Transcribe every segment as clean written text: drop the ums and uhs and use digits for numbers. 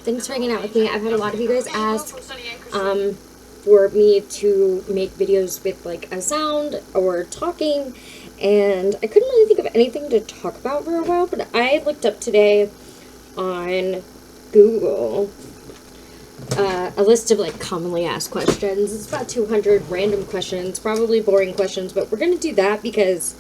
Thanks for hanging out with me. I've had a lot of you guys ask for me to make videos with like a sound or talking, and I couldn't really think of anything to talk about for a while, but I looked up today on Google a list of like commonly asked questions. It's about 200 random questions, probably boring questions, but we're gonna do that because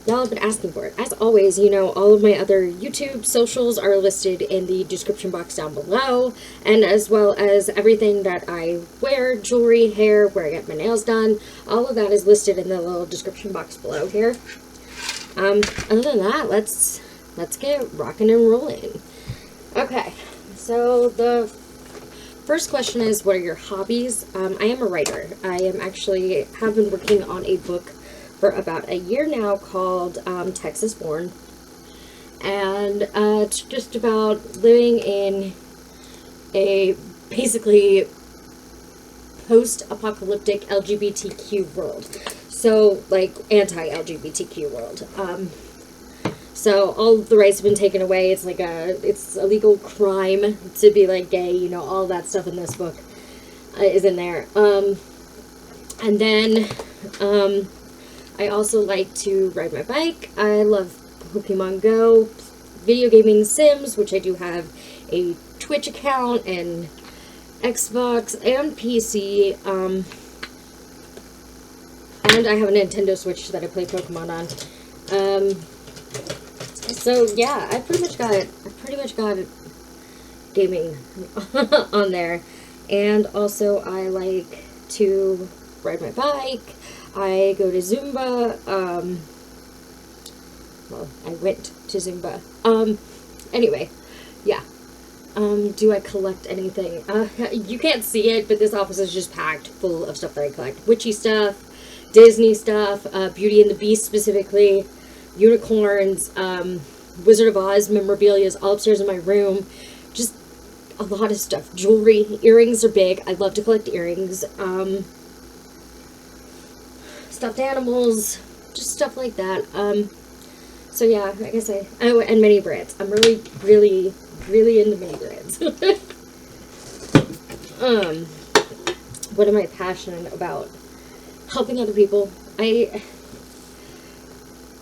y'all have been asking for it. As always, you know, all of my other YouTube socials are listed in the description box down below, and as well as everything that I wear, jewelry, hair, where I get my nails done, all of that is listed in the little description box below here. Other than that, let's get rocking and rolling. Okay, so the first question is, what are your hobbies? I am a writer. I have been working on a book for about a year now called Texas Born, and it's just about living in a basically post-apocalyptic LGBTQ world, so like anti-LGBTQ world. So all the rights have been taken away. It's like it's a legal crime to be like gay, you know, all that stuff in this book is in there. And then I also like to ride my bike. I love Pokemon Go, video gaming, Sims, which I do have a Twitch account, and Xbox and PC. And I have a Nintendo Switch that I play Pokemon on. So yeah, I pretty much got gaming on there, and also I like to ride my bike. I go to Zumba. Well, I went to Zumba. Anyway, yeah. Do I collect anything? You can't see it, but this office is just packed full of stuff that I collect. Witchy stuff, Disney stuff, Beauty and the Beast specifically, unicorns, Wizard of Oz memorabilia is all upstairs in my room. Just a lot of stuff. Jewelry, earrings are big. I love to collect earrings. Stuffed animals, just stuff like that. So yeah, I guess and mini brands. I'm really, really, really into mini brands. What am I passionate about? Helping other people. I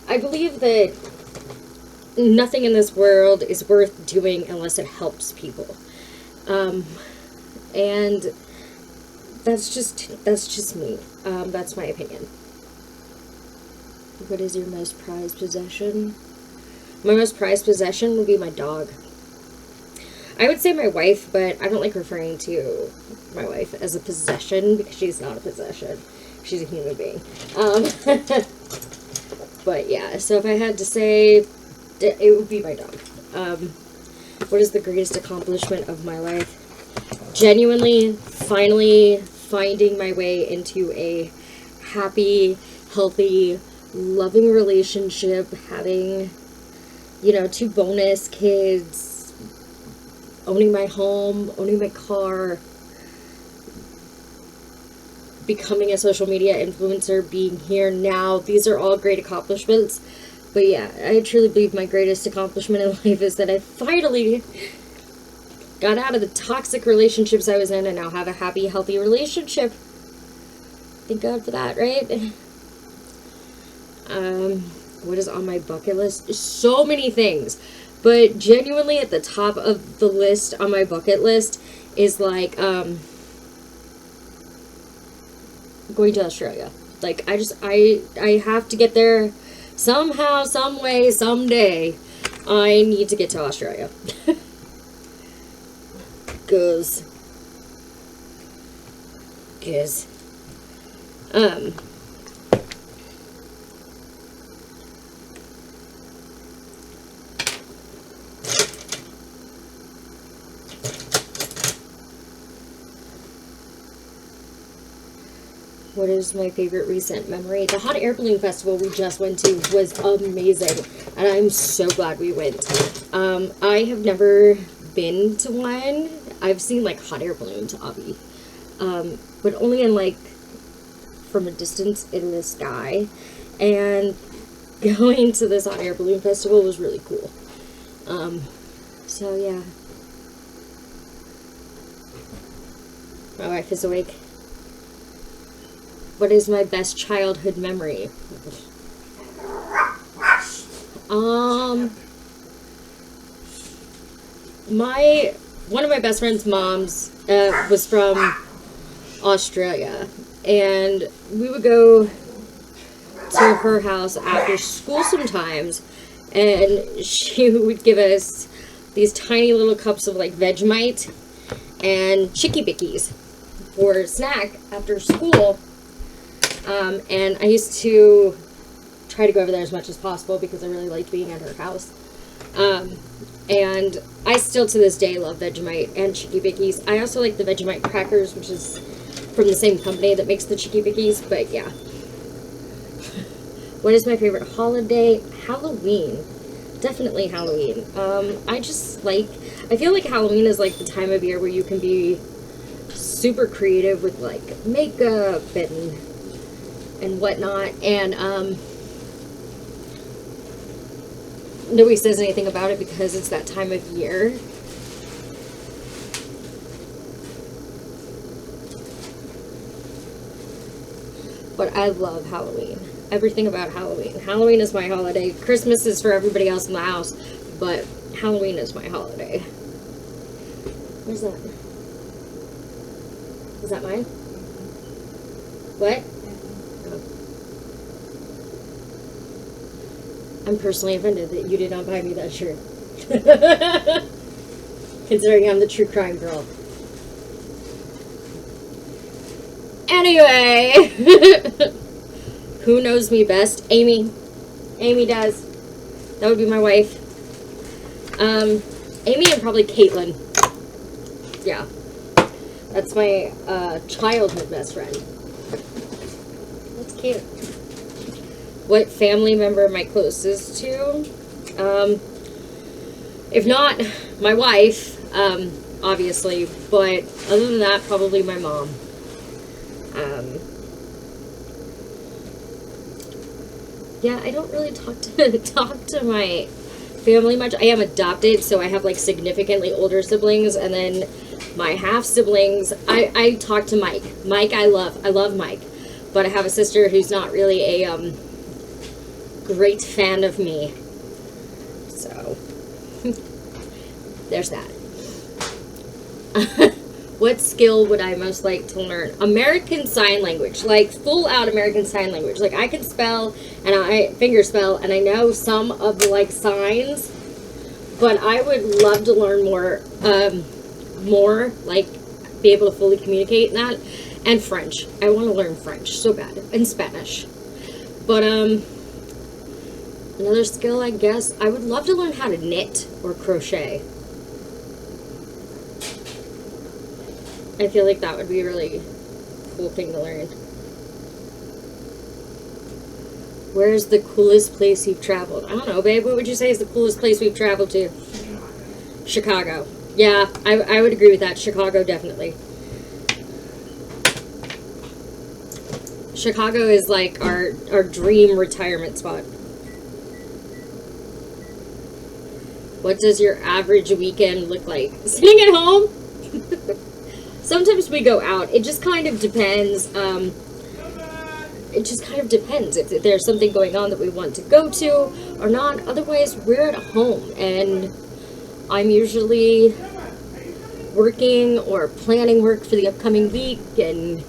believe that nothing in this world is worth doing unless it helps people. And that's just me. That's my opinion. What is your most prized possession? My most prized possession would be my dog. I would say my wife, but I don't like referring to my wife as a possession because she's not a possession. She's a human being. But yeah, so if I had to say, it would be my dog. What is the greatest accomplishment of my life? Genuinely, finally finding my way into a happy, healthy, loving relationship, having, you know, 2 bonus kids, owning my home, owning my car, becoming a social media influencer, being here now. These are all great accomplishments. But yeah, I truly believe my greatest accomplishment in life is that I finally got out of the toxic relationships I was in and now have a happy, healthy relationship. Thank God for that, right? What is on my bucket list? So many things. But genuinely at the top of the list on my bucket list is like, going to Australia. Like, I have to get there somehow, some way, someday. I need to get to Australia. Cause what is my favorite recent memory? The hot air balloon festival we just went to was amazing, and I'm so glad we went. I have never been to one. I've seen like hot air balloons, obvi, but only in like from a distance in the sky. And going to this hot air balloon festival was really cool. So yeah, My wife is awake. What is my best childhood memory? One of my best friend's moms was from Australia, and we would go to her house after school sometimes, and she would give us these tiny little cups of like Vegemite and Chicky Bickies for snack after school. And I used to try to go over there as much as possible because I really liked being at her house. And I still to this day love Vegemite and Chicky Bickies. I also like the Vegemite crackers, which is from the same company that makes the Chicky Bickies, but yeah. What is my favorite holiday? Halloween. Definitely Halloween. I feel like Halloween is like the time of year where you can be super creative with like makeup and whatnot, and nobody says anything about it because it's that time of year. But I love Halloween. Everything about Halloween. Halloween is my holiday. Christmas is for everybody else in the house, but Halloween is my holiday. Where's that? Is that mine? What? I'm personally offended that you did not buy me that shirt. Considering I'm the true crime girl. Anyway. Who knows me best? Amy. Amy does. That would be my wife. Amy and probably Caitlin. Yeah. That's my childhood best friend. That's cute. What family member am I closest to? If not my wife, obviously, but other than that, probably my mom. Yeah, I don't really talk to my family much. I am adopted, so I have like significantly older siblings, and then my half siblings. I talk to Mike. Mike, I love Mike, but I have a sister who's not really a great fan of me. So there's that. What skill would I most like to learn? American Sign Language, like full out American Sign Language. Like I can spell and I finger spell, and I know some of the like signs, but I would love to learn more like be able to fully communicate in that. And French. I want to learn French so bad, and Spanish. But another skill, I guess, I would love to learn how to knit or crochet. I feel like that would be a really cool thing to learn. Where's the coolest place you've traveled? I don't know, babe. What would you say is the coolest place we've traveled to? Chicago. Yeah, I would agree with that. Chicago, definitely. Chicago is like our dream retirement spot. What does your average weekend look like? Sitting at home? Sometimes we go out. It just kind of depends. It just kind of depends if there's something going on that we want to go to or not. Otherwise, we're at home, and I'm usually working or planning work for the upcoming week and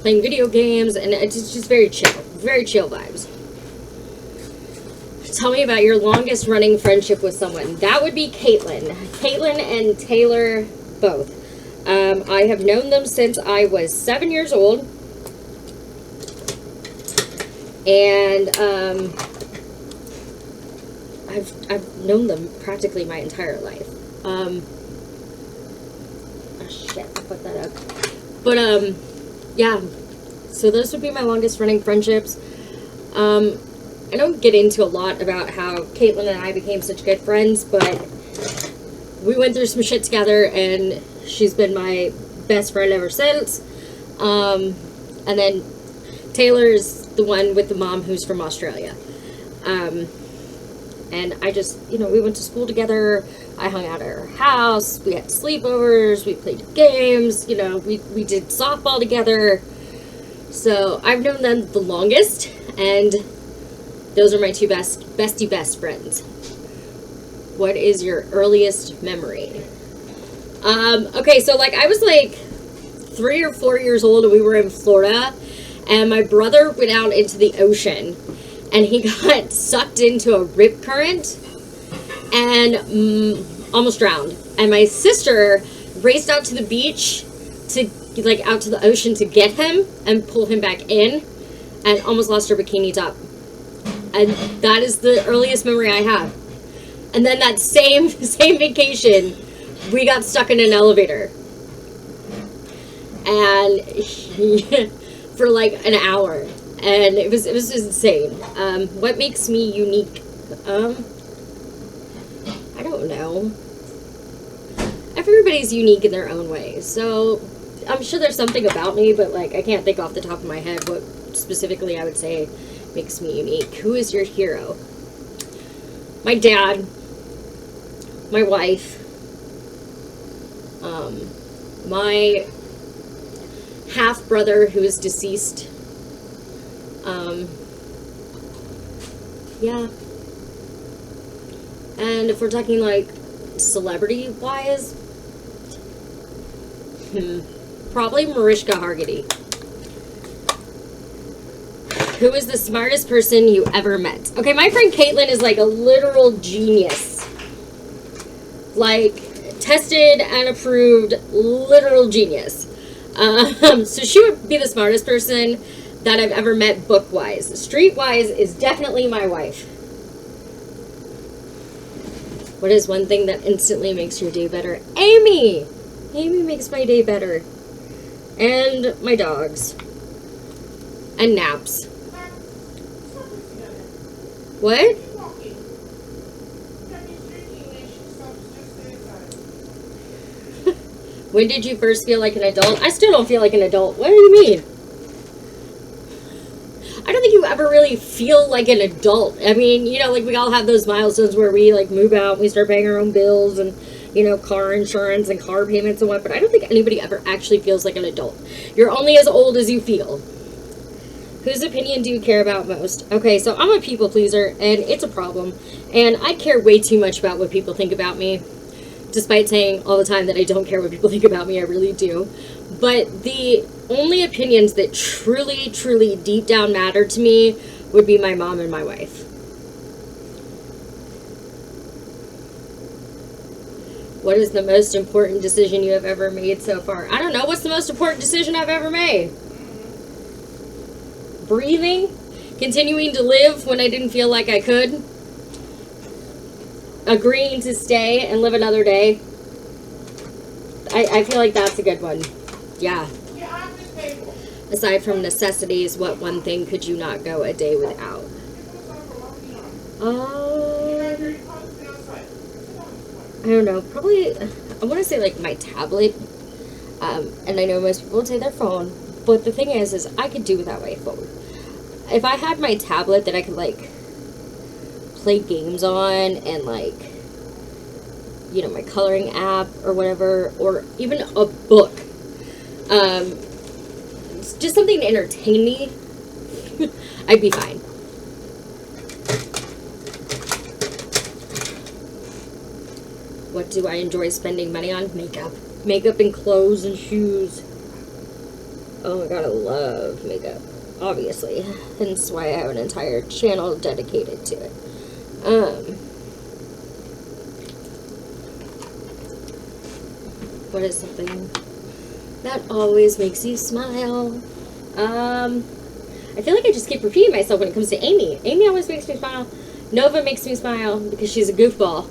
playing video games, and it's just very chill vibes. Tell me about your longest running friendship with someone. That would be Caitlin. Caitlin and Taylor both. I have known them since I was 7 years old. And I've known them practically my entire life. Oh shit, I put that up. But yeah. So those would be my longest running friendships. I don't get into a lot about how Caitlin and I became such good friends, but we went through some shit together, and she's been my best friend ever since. And then Taylor's the one with the mom who's from Australia. And I just, we went to school together. I hung out at her house. We had sleepovers. We played games. We did softball together. So I've known them the longest, and those are my two best friends. What is your earliest memory? Okay, so I was 3 or 4 years old, and we were in Florida, and my brother went out into the ocean, and he got sucked into a rip current and almost drowned. And my sister raced out to the beach to out to the ocean to get him and pull him back in, and almost lost her bikini top. And that is the earliest memory I have. And then that same vacation, we got stuck in an elevator, and for an hour, and it was insane. What makes me unique? I don't know. Everybody's unique in their own way, so I'm sure there's something about me, but I can't think off the top of my head what specifically I would say makes me unique. Who is your hero? My dad, my wife, my half brother who is deceased. Yeah. And if we're talking celebrity wise, probably Mariska Hargitay. Who is the smartest person you ever met? Okay, my friend Caitlin is a literal genius. Tested and approved, literal genius. So she would be the smartest person that I've ever met book-wise. Street-wise is definitely my wife. What is one thing that instantly makes your day better? Amy! Amy makes my day better. And my dogs. And naps. What? When did you first feel like an adult? I still don't feel like an adult. What do you mean? I don't think you ever really feel like an adult. I mean, we all have those milestones where we move out and we start paying our own bills and, car insurance and car payments and what, but I don't think anybody ever actually feels like an adult. You're only as old as you feel. Whose opinion do you care about most? Okay, so I'm a people pleaser, and it's a problem. And I care way too much about what people think about me. Despite saying all the time that I don't care what people think about me, I really do. But the only opinions that truly, truly deep down matter to me would be my mom and my wife. What is the most important decision you have ever made so far? I don't know. What's the most important decision I've ever made? Breathing? Continuing to live when I didn't feel like I could? Agreeing to stay and live another day? I feel like that's a good one. Yeah. Aside from necessities, what one thing could you not go a day without? I don't know. Probably, I want to say my tablet. And I know most people would say their phone. But the thing is I could do without my phone. If I had my tablet that I could play games on and my coloring app or whatever, or even a book, just something to entertain me, I'd be fine. What do I enjoy spending money on? Makeup and clothes and shoes. Oh my god, I love makeup, obviously. Hence why I have an entire channel dedicated to it. What is something that always makes you smile? I feel like I just keep repeating myself when it comes to Amy. Amy always makes me smile. Nova makes me smile because she's a goofball.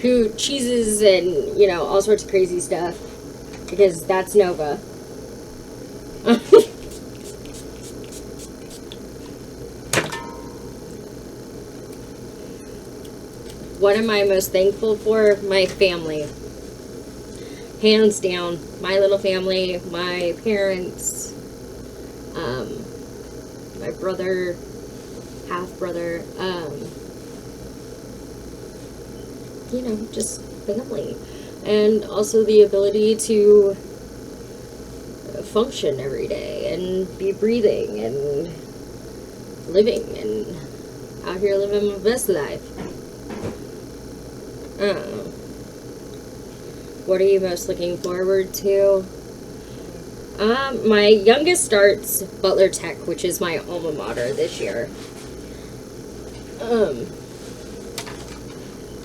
Who cheeses and, all sorts of crazy stuff. Because that's Nova. What am I most thankful for? My family. Hands down. My little family, my parents, my brother, half brother, you know, just family. And also the ability to function every day and be breathing and living and out here living my best life. What are you most looking forward to? My youngest starts Butler Tech, which is my alma mater this year.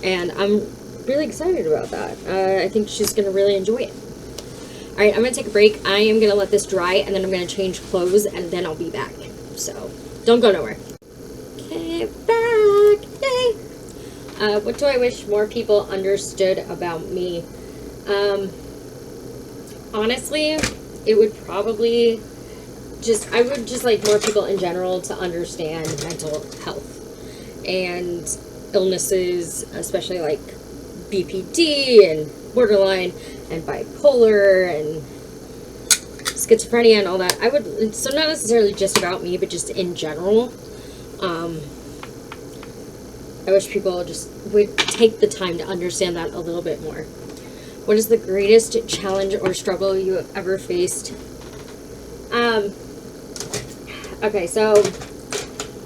And I'm really excited about that. I think she's going to really enjoy it. Alright, I'm going to take a break. I am going to let this dry, and then I'm going to change clothes, and then I'll be back. So, don't go nowhere. Okay, back. Yay! What do I wish more people understood about me? Honestly, it would probably I would just like more people in general to understand mental health and illnesses, especially like BPD and borderline and bipolar and schizophrenia and all that. So not necessarily just about me, but just in general. I wish people just would take the time to understand that a little bit more. What is the greatest challenge or struggle you have ever faced? Okay, so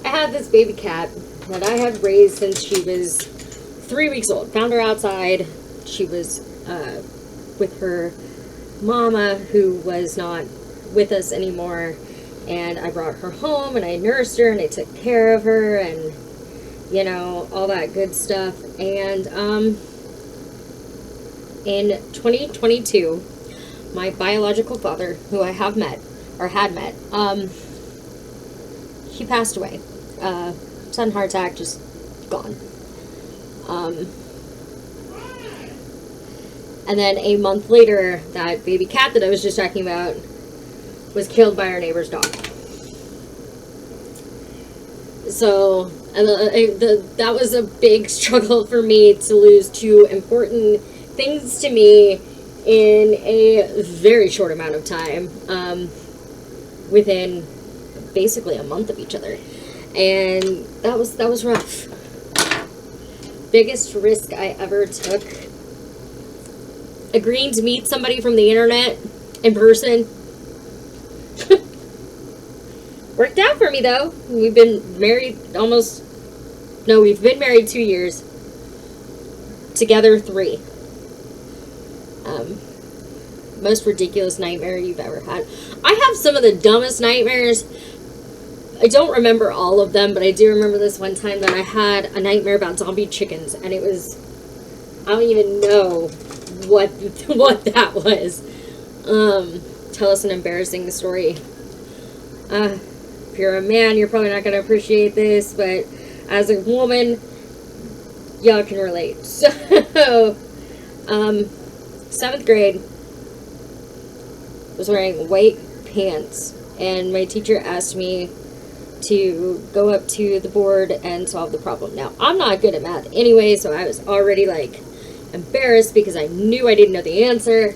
I had this baby cat that I had raised since she was 3 weeks old. Found her outside. She was with her mama, who was not with us anymore, and I brought her home and I nursed her and I took care of her and, you know, all that good stuff. And in 2022, my biological father, who I have met or had met, he passed away. Sudden heart attack, just gone. And then a month later, that baby cat that I was just talking about was killed by our neighbor's dog. So that was a big struggle for me to lose two important things to me in a very short amount of time, within basically a month of each other. And that was rough. Biggest risk I ever took: agreeing to meet somebody from the internet in person. Worked out for me though. We've been married we've been married 2 years. Together 3. Most ridiculous nightmare you've ever had. I have some of the dumbest nightmares. I don't remember all of them, but I do remember this one time that I had a nightmare about zombie chickens, and it was, I don't even know what that was. Tell us an embarrassing story. If you're a man, you're probably not going to appreciate this, but as a woman, y'all can relate. So, 7th grade, was wearing white pants, and my teacher asked me to go up to the board and solve the problem. Now, I'm not good at math anyway, so I was already like embarrassed because I knew I didn't know the answer,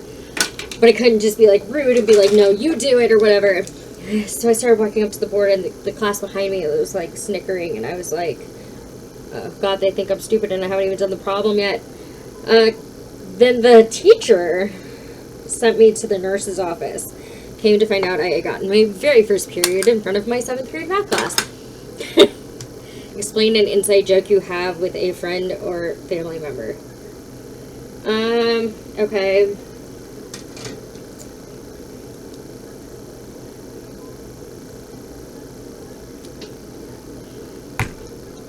but I couldn't just be like rude and be like, no, you do it or whatever. So I started walking up to the board, and the class behind me was like snickering, and I was like, oh God, they think I'm stupid and I haven't even done the problem yet. Then the teacher sent me to the nurse's office. Came to find out I had gotten my very first period in front of my 7th grade math class. Explain an inside joke you have with a friend or family member. Okay.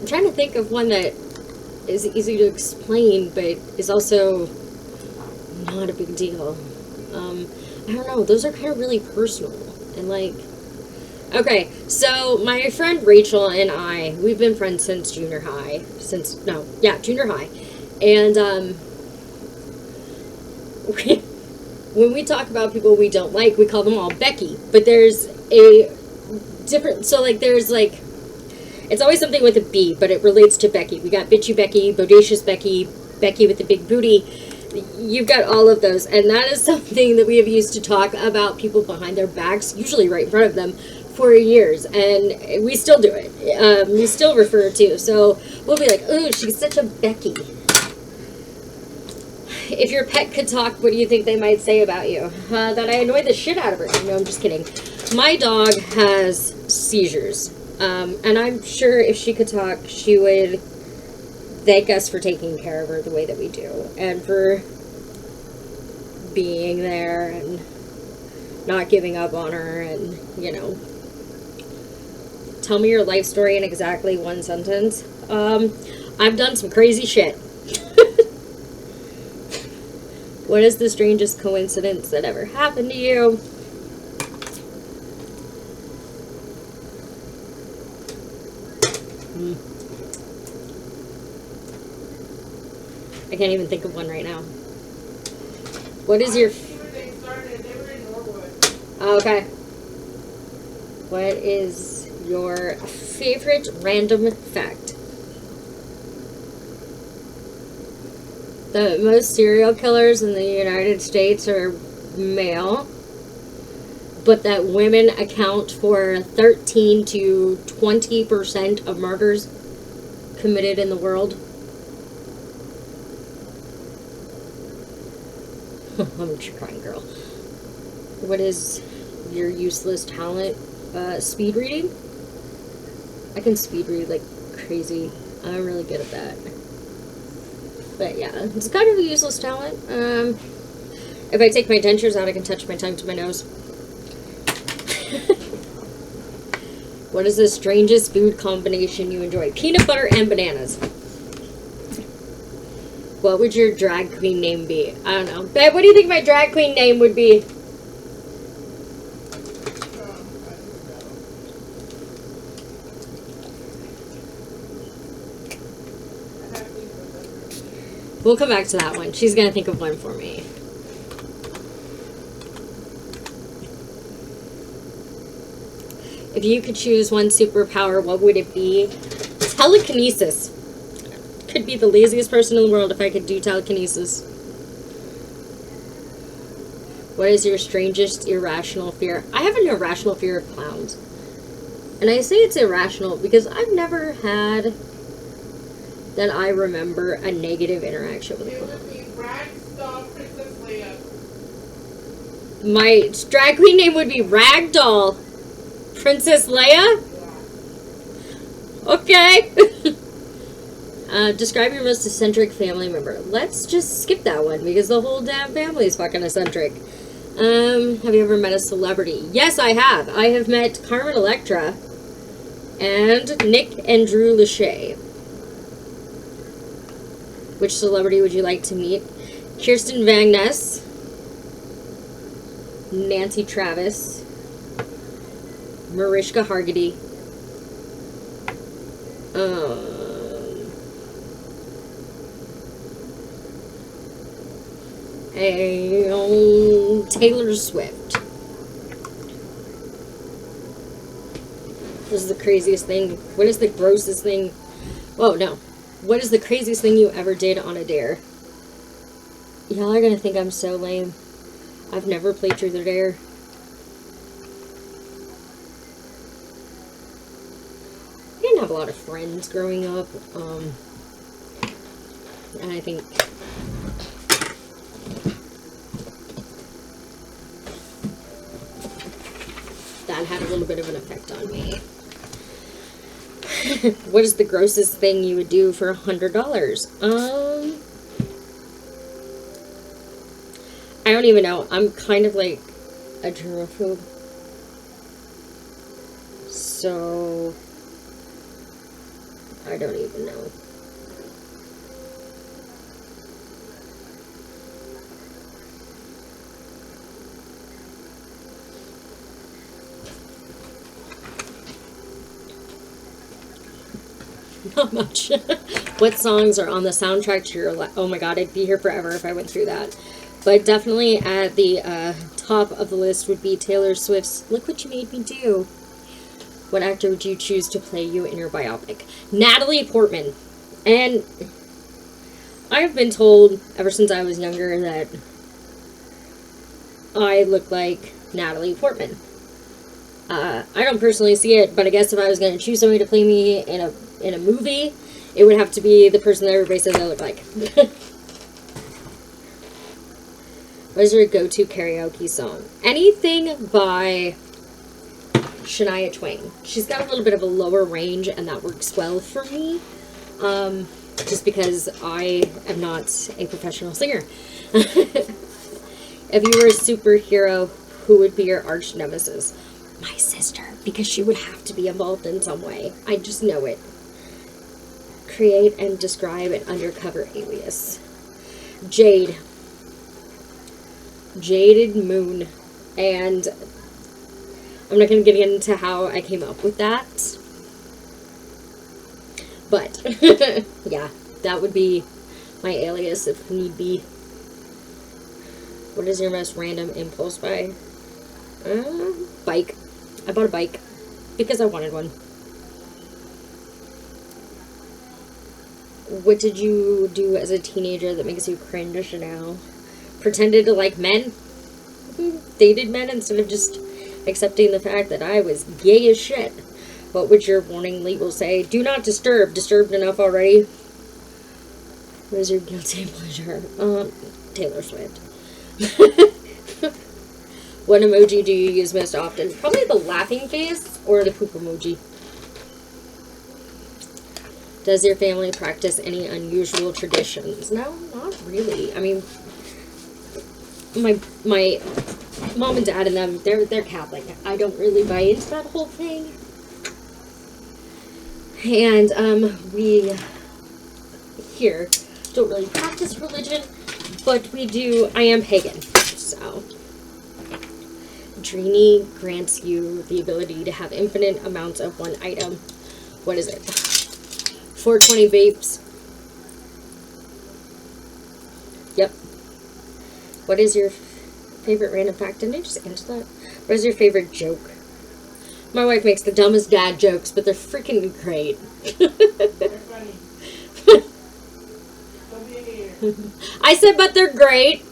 I'm trying to think of one that is easy to explain, but is also not a big deal. I don't know, those are kind of really personal, and like, okay, so my friend Rachel and I, we've been friends since junior high, junior high, and, when we talk about people we don't like, we call them all Becky, but there's a different, so like, there's like, it's always something with a B, but it relates to Becky. We got Bitchy Becky, Bodacious Becky, Becky with the big booty. You've got all of those, and that is something that we have used to talk about people behind their backs, usually right in front of them, for years, and we still do it. We still refer to. So we'll be like, "Ooh, she's such a Becky." If your pet could talk, what do you think they might say about you? That I annoy the shit out of her. No, I'm just kidding. My dog has seizures. And I'm sure if she could talk, she would thank us for taking care of her the way that we do. And for being there and not giving up on her and, you know. Tell me your life story in exactly one sentence. I've done some crazy shit. What is the strangest coincidence that ever happened to you? I can't even think of one right now. What is your... Okay. What is your favorite random fact? The most serial killers in the United States are male, but that women account for 13 to 20% of murders committed in the world. I'm a crying girl. What is your useless talent? Speed reading? I can speed read like crazy. I'm really good at that. But yeah, it's kind of a useless talent. If I take my dentures out, I can touch my tongue to my nose. What is the strangest food combination you enjoy? Peanut butter and bananas. What would your drag queen name be? I don't know. Babe, what do you think my drag queen name would be? We'll come back to that one. She's going to think of one for me. If you could choose one superpower, what would it be? Telekinesis. Could be the laziest person in the world if I could do telekinesis. What is your strangest irrational fear? I have an irrational fear of clowns. And I say it's irrational because I've never had... that I remember a negative interaction with a clown. It would be Ragdoll Princess Leia. My drag queen name would be Ragdoll Princess Leia? Yeah. Okay. Describe your most eccentric family member. Let's just skip that one because the whole damn family is fucking eccentric. Have you ever met a celebrity? Yes, I have. I have met Carmen Electra and Nick and Drew Lachey. Which celebrity would you like to meet? Kirsten Van Ness, Nancy Travis, Mariska Hargitay, Taylor Swift. This is the craziest thing. What is the grossest thing? Oh, no. What is the craziest thing you ever did on a dare? Y'all are gonna think I'm so lame. I've never played Truth or Dare. I didn't have a lot of friends growing up. And I think that had a little bit of an effect on me. What is the grossest thing you would do for $100? I don't even know. I'm kind of like a germaphobe. So I don't even know. Not much. What songs are on the soundtrack to your life? Oh my god, I'd be here forever if I went through that. But definitely at the top of the list would be Taylor Swift's Look What You Made Me Do. What actor would you choose to play you in your biopic? Natalie Portman. And I've been told ever since I was younger that I look like Natalie Portman. I don't personally see it, but I guess if I was going to choose somebody to play me in a movie, it would have to be the person that everybody says I look like. What is your go-to karaoke song? Anything by Shania Twain. She's got a little bit of a lower range, and that works well for me. Just because I am not a professional singer. If you were a superhero, who would be your arch nemesis? My sister, because she would have to be involved in some way. I just know it. Create and describe an undercover alias. Jade. Jaded Moon. And I'm not going to get into how I came up with that. But, yeah, that would be my alias if need be. What is your most random impulse buy? Bike. I bought a bike because I wanted one. What did you do as a teenager that makes you cringe now? Pretended to like men? Dated men instead of just accepting the fact that I was gay as shit. What would your warning label say? Do not disturb. Disturbed enough already. What is your guilty pleasure? Taylor Swift. What emoji do you use most often? Probably the laughing face or the poop emoji. Does your family practice any unusual traditions? No, not really. I mean, my mom and dad and them, they're Catholic. I don't really buy into that whole thing. And we here don't really practice religion, but we do. I am pagan, so. Dreamy grants you the ability to have infinite amounts of one item. What is it? 420 vapes. Yep. What is your favorite random fact? Didn't I just answer that? What is your favorite joke? My wife makes the dumbest dad jokes, but they're freaking great. They're funny. Don't be here. I said, but they're great.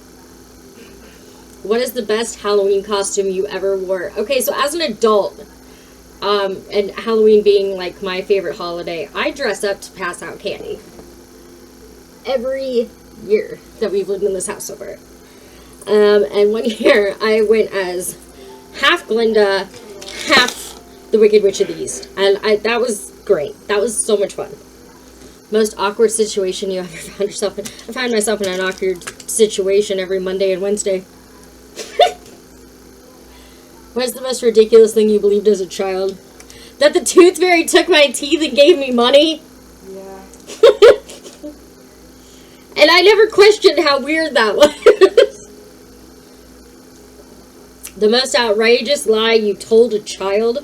What is the best Halloween costume you ever wore? Okay, so as an adult, and Halloween being like my favorite holiday, I dress up to pass out candy. Every year that we've lived in this house so far. And one year I went as half Glinda, half the Wicked Witch of the East. And that was great. That was so much fun. Most awkward situation you ever found yourself in? I find myself in an awkward situation every Monday and Wednesday. What is the most ridiculous thing you believed as a child? That the tooth fairy took my teeth and gave me money? Yeah. And I never questioned how weird that was. The most outrageous lie you told a child?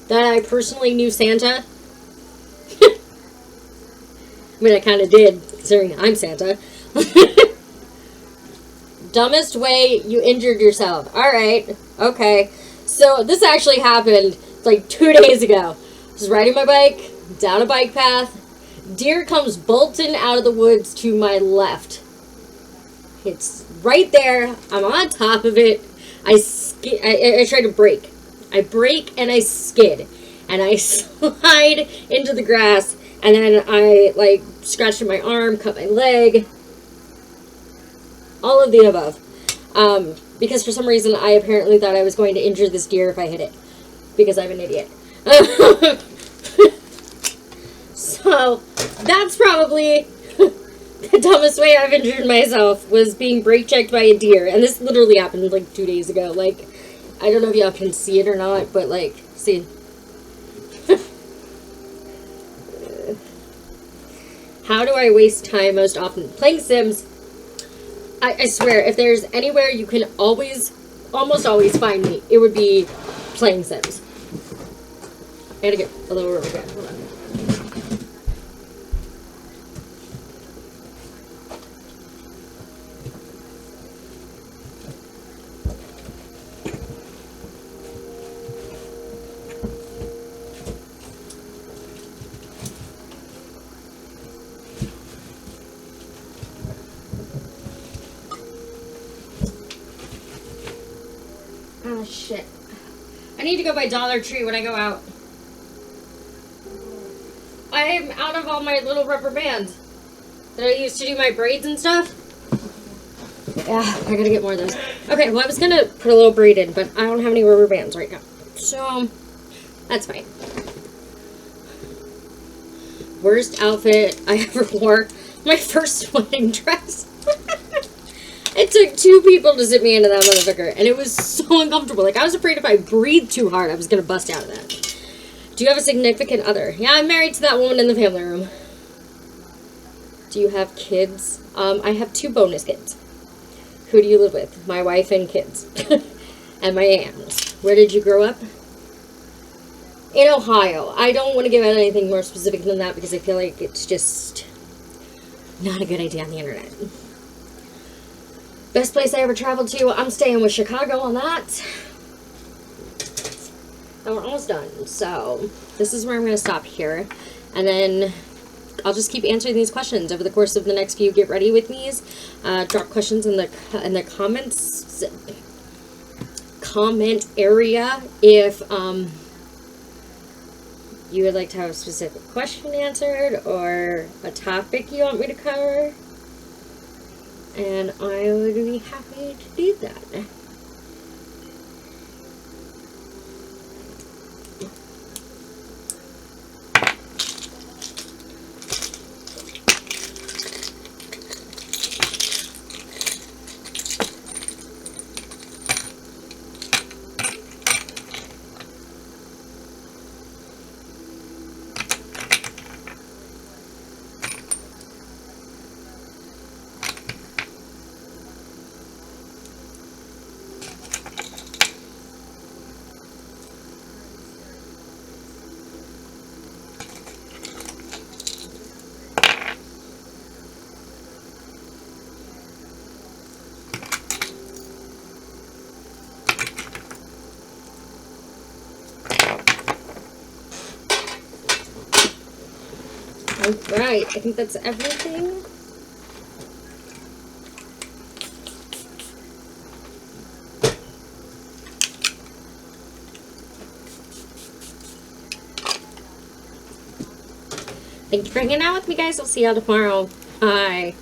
That I personally knew Santa? I mean, I kind of did, considering I'm Santa. Dumbest way you injured yourself. Alright, okay. So, this actually happened like 2 days ago. I was riding my bike, down a bike path. Deer comes bolting out of the woods to my left. It's right there. I'm on top of it. I try to brake. I brake and I skid. And I slide into the grass. And then I, like, scratched my arm, cut my leg. All of the above. Because for some reason I apparently thought I was going to injure this deer if I hit it. Because I'm an idiot. So, that's probably the dumbest way I've injured myself, was being brake checked by a deer. And this literally happened like 2 days ago. Like, I don't know if y'all can see it or not, but like, see. How do I waste time most often? Playing Sims. I swear, if there's anywhere you can almost always find me, it would be playing Sims. I gotta get a little rubber band. Hold on. Oh, shit. I need to go by Dollar Tree when I go out. I am out of all my little rubber bands that I used to do my braids and stuff. Yeah, I gotta get more of those. Okay, well, I was gonna put a little braid in, but I don't have any rubber bands right now. So, that's fine. Worst outfit I ever wore. My first wedding dress. It took 2 people to sit me into that motherfucker, and it was so uncomfortable. Like, I was afraid if I breathed too hard, I was gonna bust out of that. Do you have a significant other? Yeah, I'm married to that woman in the family room. Do you have kids? I have 2 bonus kids. Who do you live with? My wife and kids. And my animals. Where did you grow up? In Ohio. I don't want to give out anything more specific than that because I feel like it's just not a good idea on the internet. Best place I ever traveled to? I'm staying with Chicago on that. And we're almost done. So this is where I'm going to stop here. And then I'll just keep answering these questions over the course of the next few Get Ready With Me's. Drop questions in the comments comment area if you would like to have a specific question answered or a topic you want me to cover. And I would be happy to do that. Alright, I think that's everything. Thank you for hanging out with me, guys. I'll see y'all tomorrow. Bye.